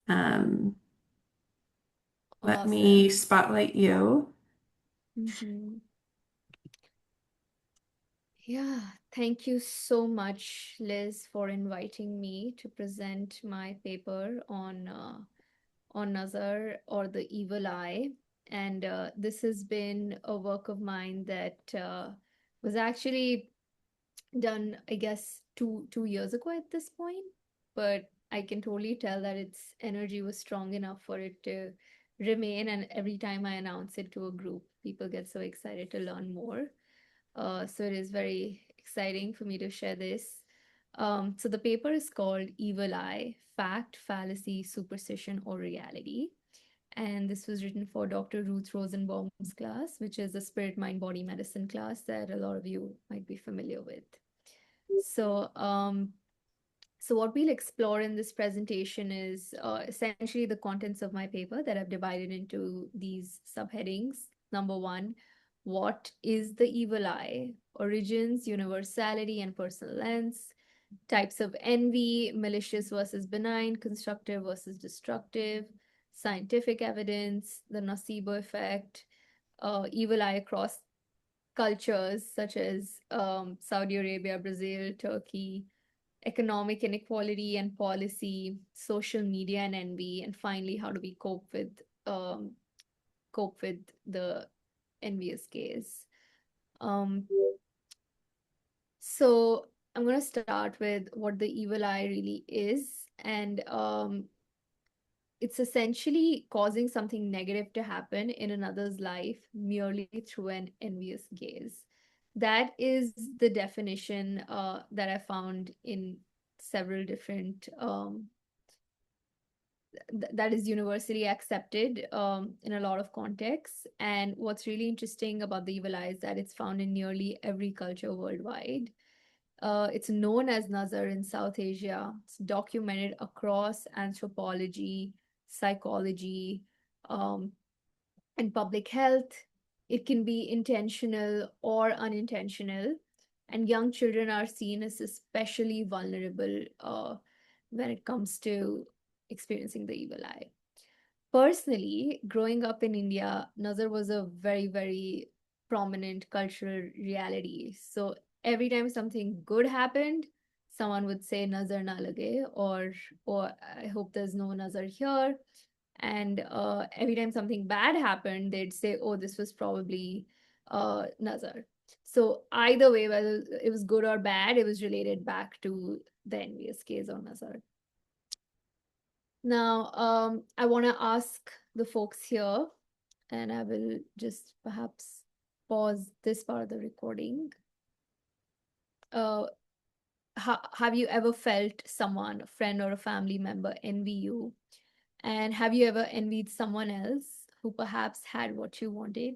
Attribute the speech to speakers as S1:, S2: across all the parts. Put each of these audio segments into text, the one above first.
S1: Um, Let me
S2: Awesome.
S1: spotlight you.
S2: Hmm. Yeah, thank you so much, Liz, for inviting me to present my paper on Nazar, or the evil eye. And this has been a work of mine that was actually done, I guess, two years ago at this point. But I can totally tell that its energy was strong enough for it to remain. And every time I announce it to a group, people get so excited to learn more. So it is very exciting for me to share this. So the paper is called Evil Eye: Fact, Fallacy, Superstition, or Reality. And this was written for Dr. Ruth Rosenbaum's class, which is a spirit, mind, body medicine class that a lot of you might be familiar with. So, so what we'll explore in this presentation is essentially the contents of my paper that I've divided into these subheadings. Number one, what is the evil eye? Origins, universality, and personal lens. Types of envy: malicious versus benign, constructive versus destructive. Scientific evidence, the nocebo effect, evil eye across cultures such as Saudi Arabia, Brazil, Turkey, economic inequality and policy, social media and envy, and finally, how do we um, cope with the envious gaze? Um, so I'm gonna start with what the evil eye really is, and it's essentially causing something negative to happen in another's life merely through an envious gaze. That is the definition that I found in several different that is universally accepted in a lot of contexts. And what's really interesting about the evil eye is that it's found in nearly every culture worldwide. It's known as Nazar in South Asia. It's documented across anthropology, psychology, um, and public health. It can be intentional or unintentional. And young children are seen as especially vulnerable when it comes to experiencing the evil eye. Personally, growing up in India, Nazar was a very, very prominent cultural reality. So every time something good happened, someone would say Nazar na lage, or I hope there's no Nazar here. And every time something bad happened, they'd say, oh, this was probably Nazar. So either way, whether it was good or bad, it was related back to the envious case on Nazar. Now, I want to ask the folks here, and I will just perhaps pause this part of the recording. Uh, have you ever felt someone, a friend or a family member, envy you? And have you ever envied someone else who perhaps had what you wanted?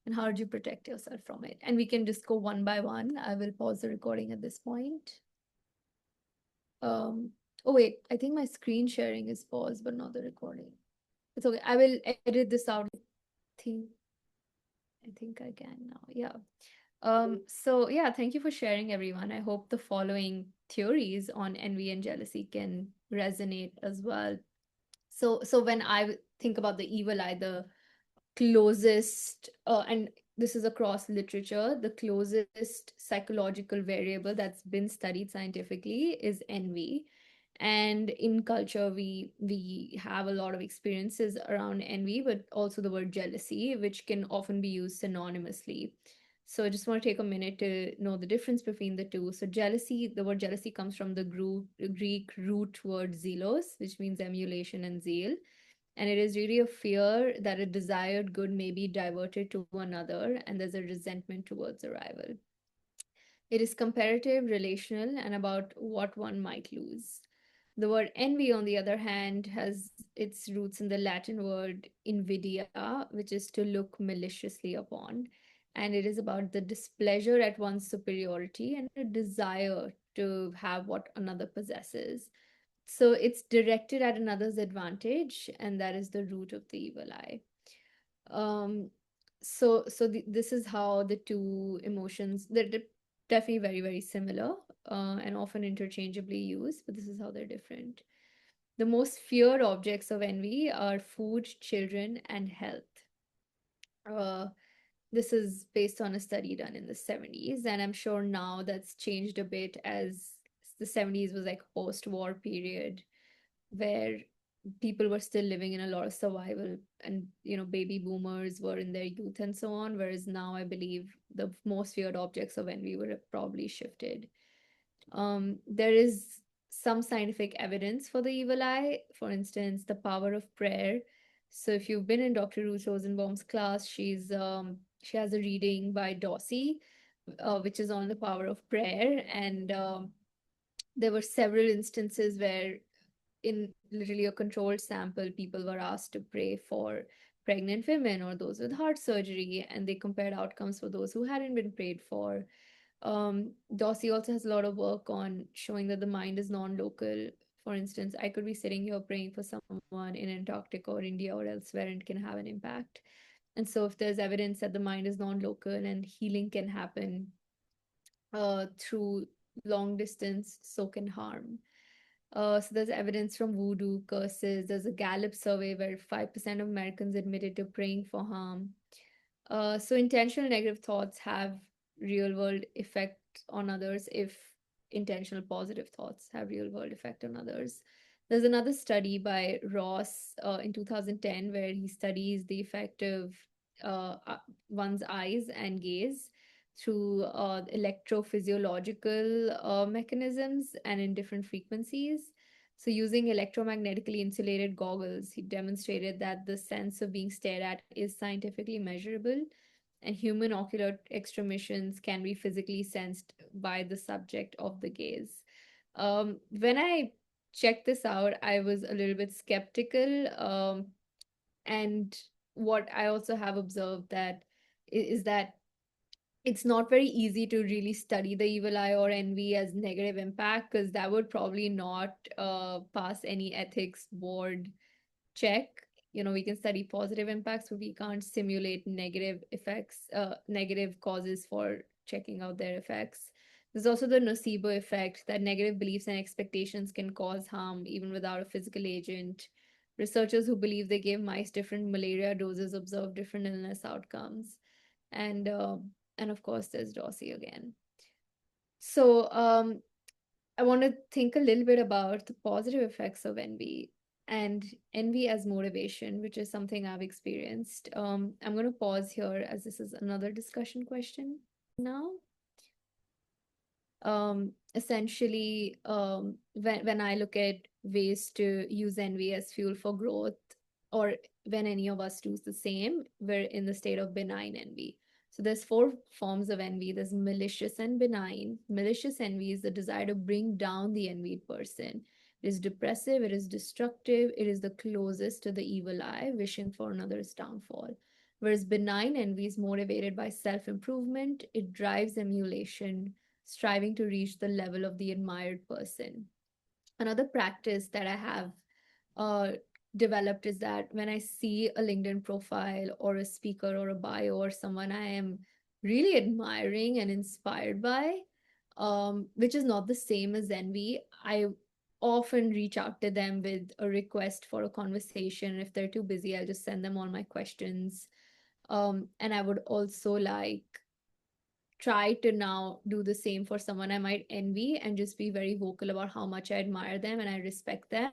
S2: And how did you protect yourself from it? And we can just go one by one. I will pause the recording at this point. Um, oh wait, I think my screen sharing is paused, but not the recording. It's okay. I will edit this out. Think I think I can now. Yeah. So yeah, thank you for sharing, everyone. I hope the following theories on envy and jealousy can resonate as well. So when I think about the evil eye, the closest and this is across literature, the closest psychological variable that's been studied scientifically is envy. And in culture, we have a lot of experiences around envy, but also the word jealousy, which can often be used synonymously. So I just want to take a minute to know the difference between the two. So jealousy, the word jealousy comes from the Greek root word zelos, which means emulation and zeal. And it is really a fear that a desired good may be diverted to another, and there's a resentment towards a rival. It is comparative, relational, and about what one might lose. The word envy, on the other hand, has its roots in the Latin word invidia, which is to look maliciously upon. And it is about the displeasure at one's superiority and a desire to have what another possesses. So it's directed at another's advantage, and that is the root of the evil eye. Um, this is how the two emotions, they're definitely very, very similar and often interchangeably used, but this is how they're different. The most feared objects of envy are food, children, and health. Uh, this is based on a study done in the 70s, and I'm sure now that's changed a bit, as the 70s was like post-war period where people were still living in a lot of survival, and baby boomers were in their youth and so on, whereas now I believe the most feared objects of envy would have probably shifted. There is some scientific evidence for the evil eye. For instance, the power of prayer. So if you've been in Dr. Ruth Rosenbaum's class, she has a reading by Dossie, which is on the power of prayer, and there were several instances where, in literally a controlled sample, people were asked to pray for pregnant women or those with heart surgery, and they compared outcomes for those who hadn't been prayed for. Dossie also has a lot of work on showing that the mind is non-local. For instance, I could be sitting here praying for someone in Antarctica or India or elsewhere and it can have an impact. And so if there's evidence that the mind is non-local and healing can happen through long distance, so can harm. So there's evidence from voodoo, curses. There's a Gallup survey where 5% of Americans admitted to praying for harm. So intentional negative thoughts have real world effect on others if intentional positive thoughts have real world effect on others. There's another study by Ross in 2010 where he studies the effect of one's eyes and gaze through electrophysiological mechanisms and in different frequencies. So, using electromagnetically insulated goggles, he demonstrated that the sense of being stared at is scientifically measurable, and human ocular extramissions can be physically sensed by the subject of the gaze. When I checked this out, I was a little bit skeptical. And what I also have observed that is that it's not very easy to really study the evil eye or envy as negative impact, because that would probably not pass any ethics board check. We can study positive impacts, but we can't simulate negative effects, negative causes for checking out their effects. There's also the nocebo effect, that negative beliefs and expectations can cause harm even without a physical agent. Researchers who believe they gave mice different malaria doses observed different illness outcomes. And of course, there's Dossie again. So I want to think a little bit about the positive effects of envy and envy as motivation, which is something I've experienced. I'm going to pause here as this is another discussion question now. Essentially, when I look at ways to use envy as fuel for growth, or when any of us do the same, we're in the state of benign envy. So there's four forms of envy. There's malicious and benign. Malicious envy is the desire to bring down the envied person. It is depressive, it is destructive, it is the closest to the evil eye, wishing for another's downfall. Whereas benign envy is motivated by self-improvement, it drives emulation, striving to reach the level of the admired person. Another practice that I have uh, developed is that when I see a LinkedIn profile or a speaker or a bio or someone I am really admiring and inspired by, which is not the same as envy, I often reach out to them with a request for a conversation. If they're too busy, I'll just send them all my questions. And I would also like try to now do the same for someone I might envy and just be very vocal about how much I admire them and I respect them.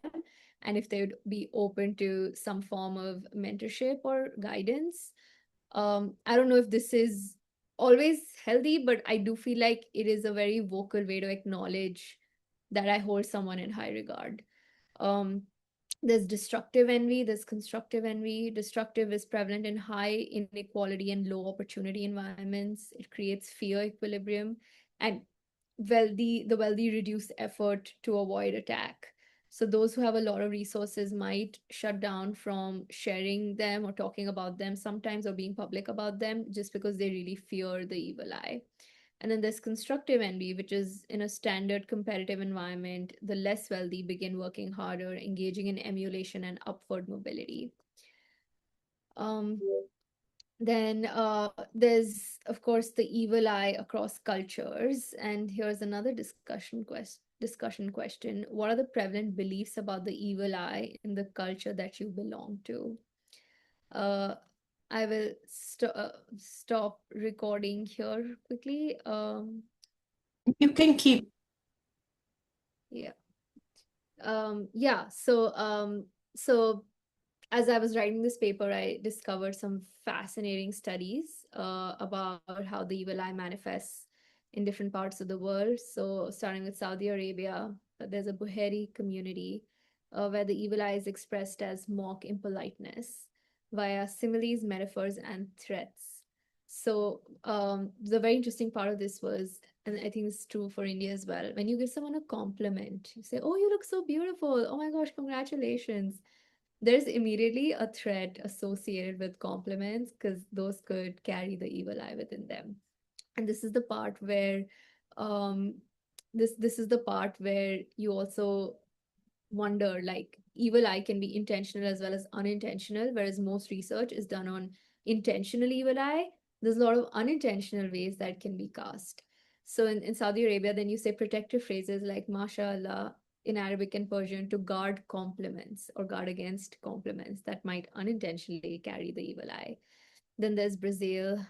S2: And if they would be open to some form of mentorship or guidance. I don't know if this is always healthy, but I do feel like it is a very vocal way to acknowledge that I hold someone in high regard. Um, there's destructive envy, there's constructive envy. Destructive is prevalent in high inequality and low opportunity environments. It creates fear equilibrium, and the wealthy reduce effort to avoid attack. So those who have a lot of resources might shut down from sharing them or talking about them sometimes, or being public about them, just because they really fear the evil eye. And then there's constructive envy, which is in a standard competitive environment, the less wealthy begin working harder, engaging in emulation and upward mobility. Um, then there's, of course, the evil eye across cultures. And here's another discussion question. What are the prevalent beliefs about the evil eye in the culture that you belong to? Uh, I will stop recording here quickly.
S1: You can keep.
S2: Yeah. Yeah. So as I was writing this paper, I discovered some fascinating studies about how the evil eye manifests in different parts of the world. So, starting with Saudi Arabia, there's a Buhari community where the evil eye is expressed as mock impoliteness via similes, metaphors, and threats. So, the very interesting part of this was, and I think it's true for India as well, when you give someone a compliment, you say, "Oh, you look so beautiful. Oh my gosh, congratulations." There's immediately a threat associated with compliments because those could carry the evil eye within them. And this is the part where um this is the part where you also wonder, like, evil eye can be intentional as well as unintentional, whereas most research is done on intentional evil eye. There's a lot of unintentional ways that can be cast. So in Saudi Arabia, then you say protective phrases like mashallah in Arabic and Persian to guard compliments or guard against compliments that might unintentionally carry the evil eye. Then there's Brazil.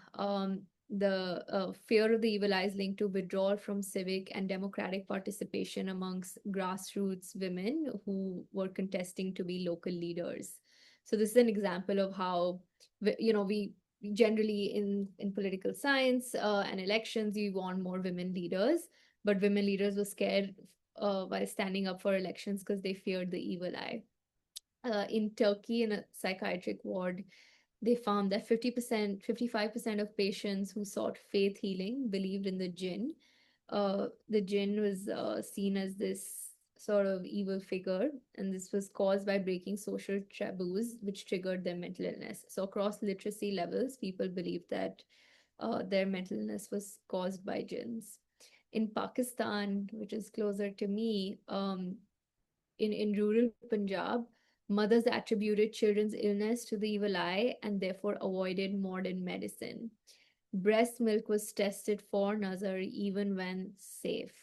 S2: The fear of the evil eye is linked to withdrawal from civic and democratic participation amongst grassroots women who were contesting to be local leaders. So this is an example of how, we generally in political science and elections, you want more women leaders, but women leaders were scared while standing up for elections because they feared the evil eye. In Turkey, in a psychiatric ward, they found that 50%, 55% of patients who sought faith healing believed in the jinn. The jinn was seen as this sort of evil figure, and this was caused by breaking social taboos, which triggered their mental illness. So, across literacy levels, people believed that their mental illness was caused by jinns. In Pakistan, which is closer to me, in rural Punjab, mothers attributed children's illness to the evil eye and therefore avoided modern medicine. Breast milk was tested for Nazar even when safe.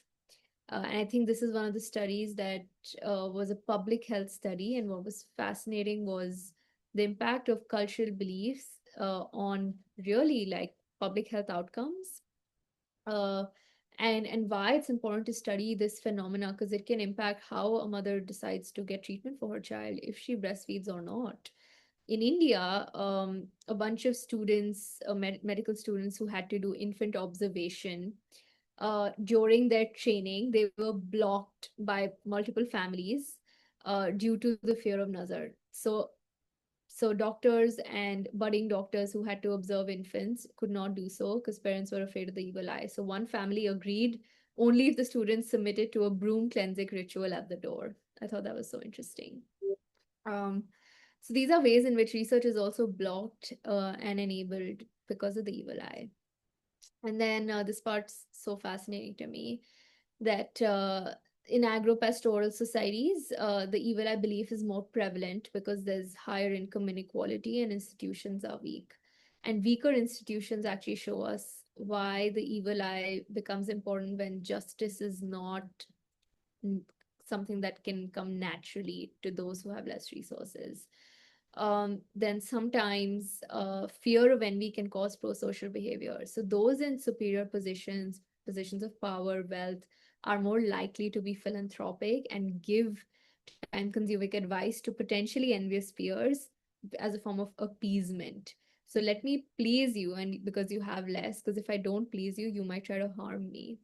S2: And I think this is one of the studies that was a public health study. And what was fascinating was the impact of cultural beliefs on really like public health outcomes. Uh, and why it's important to study this phenomena because it can impact how a mother decides to get treatment for her child if she breastfeeds or not. In India, a bunch of students, medical students who had to do infant observation during their training, they were blocked by multiple families due to the fear of Nazar. So doctors and budding doctors who had to observe infants could not do so because parents were afraid of the evil eye. So one family agreed only if the students submitted to a broom cleansing ritual at the door. I thought that was so interesting. Um, so these are ways in which research is also blocked and enabled because of the evil eye. And then this part's so fascinating to me that in agro-pastoral societies, the evil eye belief is more prevalent because there's higher income inequality and institutions are weak. And weaker institutions actually show us why the evil eye becomes important when justice is not something that can come naturally to those who have less resources. Then sometimes fear of envy can cause pro-social behavior. So those in superior positions, positions of power, wealth, are more likely to be philanthropic and give time-consuming advice to potentially envious peers as a form of appeasement. So let me please you, and because you have less, because if I don't please you, you might try to harm me.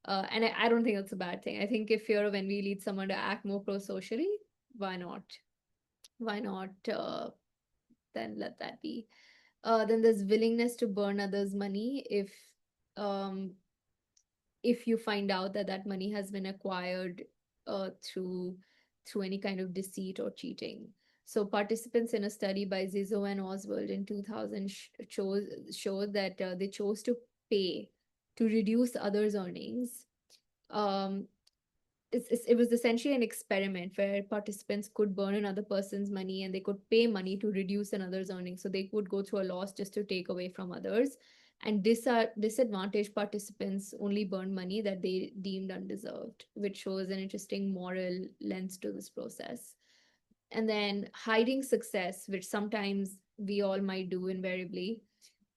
S2: And I don't think that's a bad thing. I think if fear of envy leads someone to act more pro-socially, why not? Why not then let that be? Then there's willingness to burn others' money um, if you find out that that money has been acquired through any kind of deceit or cheating. So participants in a study by Zizzo and Oswald in 2000 showed that they chose to pay to reduce others' earnings. Um, it was essentially an experiment where participants could burn another person's money and they could pay money to reduce another's earnings. So they would go through a loss just to take away from others. and disadvantaged participants only burned money that they deemed undeserved, which shows an interesting moral lens to this process. And then hiding success, which sometimes we all might do invariably.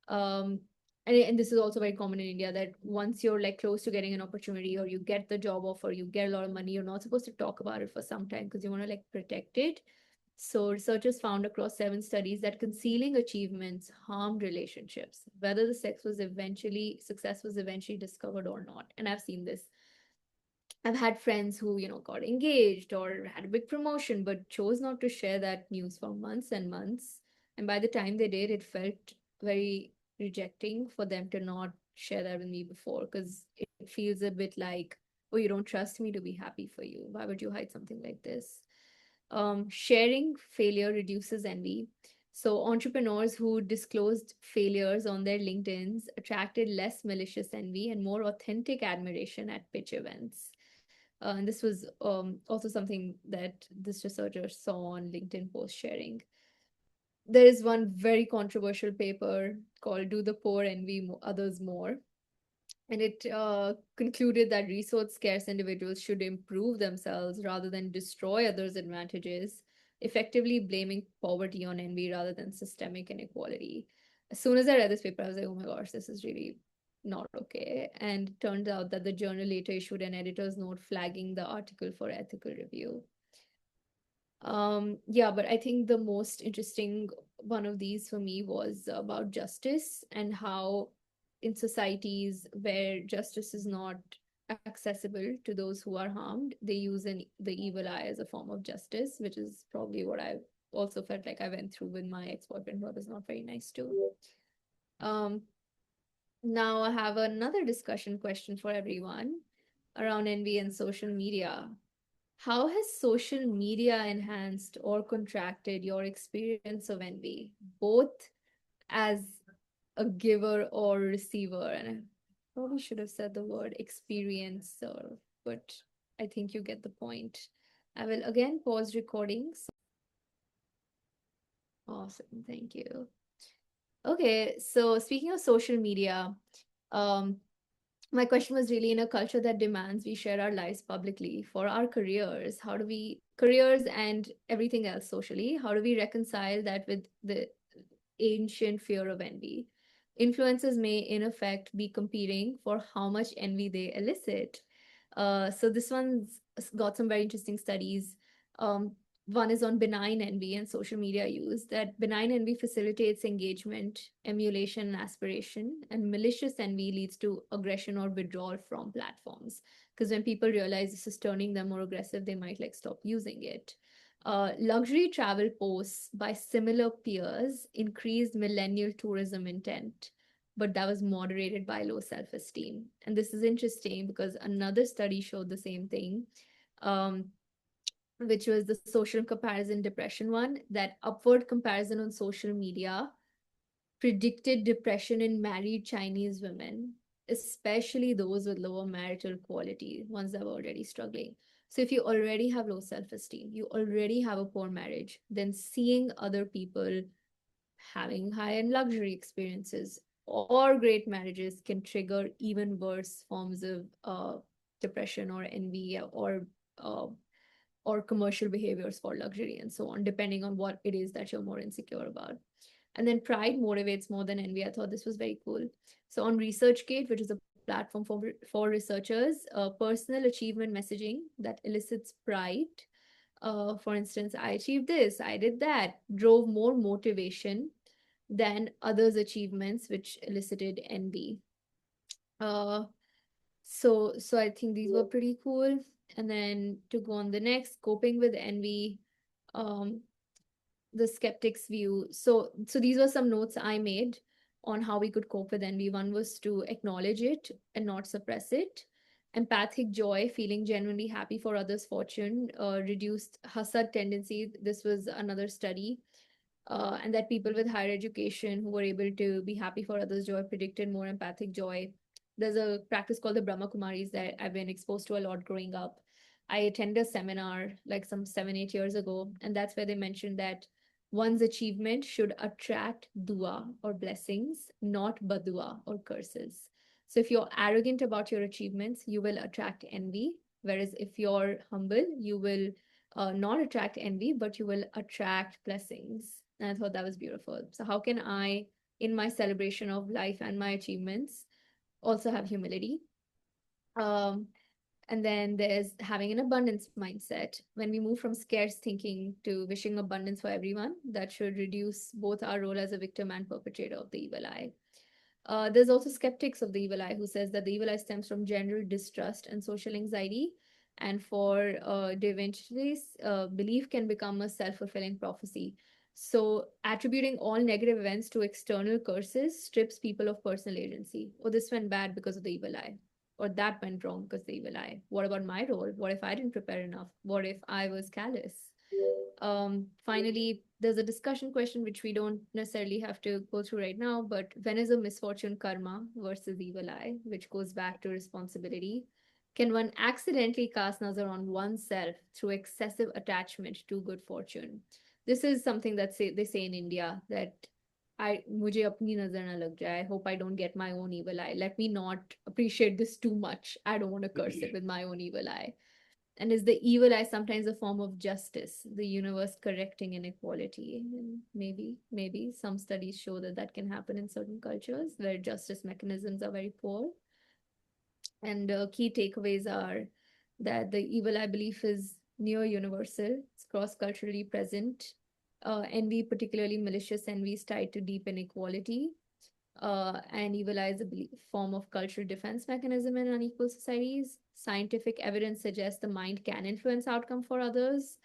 S2: Um, and this is also very common in India, that once you're like close to getting an opportunity or you get the job offer, you get a lot of money, you're not supposed to talk about it for some time because you want to like protect it. So researchers found across 7 studies that concealing achievements harmed relationships, whether the success was eventually discovered or not. And I've seen this. I've had friends who, got engaged or had a big promotion, but chose not to share that news for months and months. And by the time they did, it felt very rejecting for them to not share that with me before, because it feels a bit like, oh, you don't trust me to be happy for you. Why would you hide something like this? Sharing failure reduces envy. So entrepreneurs who disclosed failures on their LinkedIn's attracted less malicious envy and more authentic admiration at pitch events. And this was also something that this researcher saw on LinkedIn post sharing. There is one very controversial paper called Do the Poor Envy Others More? And it concluded that resource scarce individuals should improve themselves rather than destroy others' advantages, effectively blaming poverty on envy rather than systemic inequality. As soon as I read this paper, I was like, oh my gosh, this is really not okay. And it turned out that the journal later issued an editor's note flagging the article for ethical review. Yeah, but I think the most interesting one of these for me was about justice and how in societies where justice is not accessible to those who are harmed, they use the evil eye as a form of justice, which is probably what I also felt like I went through with my ex-boyfriend, who was not very nice too. Um, Now I have another discussion question for everyone around envy and social media. How has social media enhanced or contracted your experience of envy, both as a giver or receiver? And I probably should have said the word experiencer, but I think you get the point. I will again pause recording. Awesome, thank you. Okay, so speaking of social media, um, my question was really, in a culture that demands we share our lives publicly for our careers and everything else socially, how do we reconcile that with the ancient fear of envy? Influencers may in effect be competing for how much envy they elicit. So this one's got some very interesting studies. um, One is on benign envy and social media use, that benign envy facilitates engagement, emulation, and aspiration, and malicious envy leads to aggression or withdrawal from platforms. Because when people realize this is turning them more aggressive, they might like stop using it. Luxury travel posts by similar peers increased millennial tourism intent, but that was moderated by low self esteem. And this is interesting because another study showed the same thing. Um, which was the social comparison depression one, that upward comparison on social media predicted depression in married Chinese women, especially those with lower marital quality, ones that were already struggling. So if you already have low self-esteem, you already have a poor marriage, then seeing other people having high-end luxury experiences or great marriages can trigger even worse forms of depression or envy uh, or commercial behaviors for luxury and so on, depending on what it is that you're more insecure about. And then pride motivates more than envy. I thought this was very cool. So on ResearchGate, which is a platform for researchers, personal achievement messaging that elicits pride. For instance, I achieved this, I did that, drove more motivation than others' achievements, which elicited envy. Uh, so I think these were pretty cool. And then to go on the next, coping with envy, um, the skeptic's view. So these were some notes I made on how we could cope with envy. One was to acknowledge it and not suppress it. Empathic joy, feeling genuinely happy for others' fortune, reduced hasad tendency. This was another study. And that people with higher education who were able to be happy for others' joy predicted more empathic joy. There's a practice called the Brahmakumaris that I've been exposed to a lot growing up. I attended a seminar like some 7, 8 years ago, and that's where they mentioned that One's achievement should attract dua or blessings, not badua or curses. So if you're arrogant about your achievements, you will attract envy. Whereas if you're humble, you will not attract envy, but you will attract blessings. And I thought that was beautiful. So how can I, in my celebration of life and my achievements, also have humility? Um, and then there's having an abundance mindset. When we move from scarce thinking to wishing abundance for everyone, that should reduce both our role as a victim and perpetrator of the evil eye. There's also skeptics of the evil eye who says that the evil eye stems from general distrust and social anxiety. And for Deventists, belief can become a self-fulfilling prophecy. So attributing all negative events to external curses strips people of personal agency. Oh, this went bad because of the evil eye, or that went wrong because of the evil eye. What about my role? What if I didn't prepare enough? What if I was callous? Finally, there's a discussion question which we don't necessarily have to go through right now, but when is a misfortune karma versus evil eye, which goes back to responsibility? Can one accidentally cast nazar on oneself through excessive attachment to good fortune? This is something that they say in India, that मुझे अपनी नजर ना लग जाए. I hope I don't get my own evil eye. Let me not appreciate this too much. I don't want to curse it with my own evil eye. And is the evil eye sometimes a form of justice, the universe correcting inequality? And maybe some studies show that that can happen in certain cultures where justice mechanisms are very poor. And key takeaways are that the evil eye belief is near universal, it's cross culturally present. Envy, particularly malicious envy, is tied to deep inequality. And evil eye is a form of cultural defense mechanism in unequal societies. Scientific evidence suggests the mind can influence outcome for others.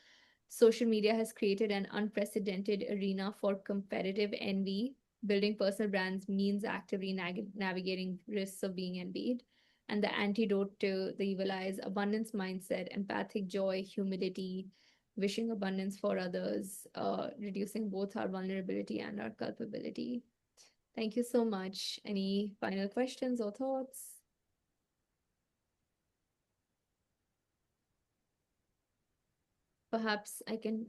S2: Social media has created an unprecedented arena for competitive envy. Building personal brands means actively navigating risks of being envied. And the antidote to the evil eye is abundance mindset, empathic joy, humility, wishing abundance for others, reducing both our vulnerability and our culpability. Thank you so much. Any final questions or thoughts? Perhaps I can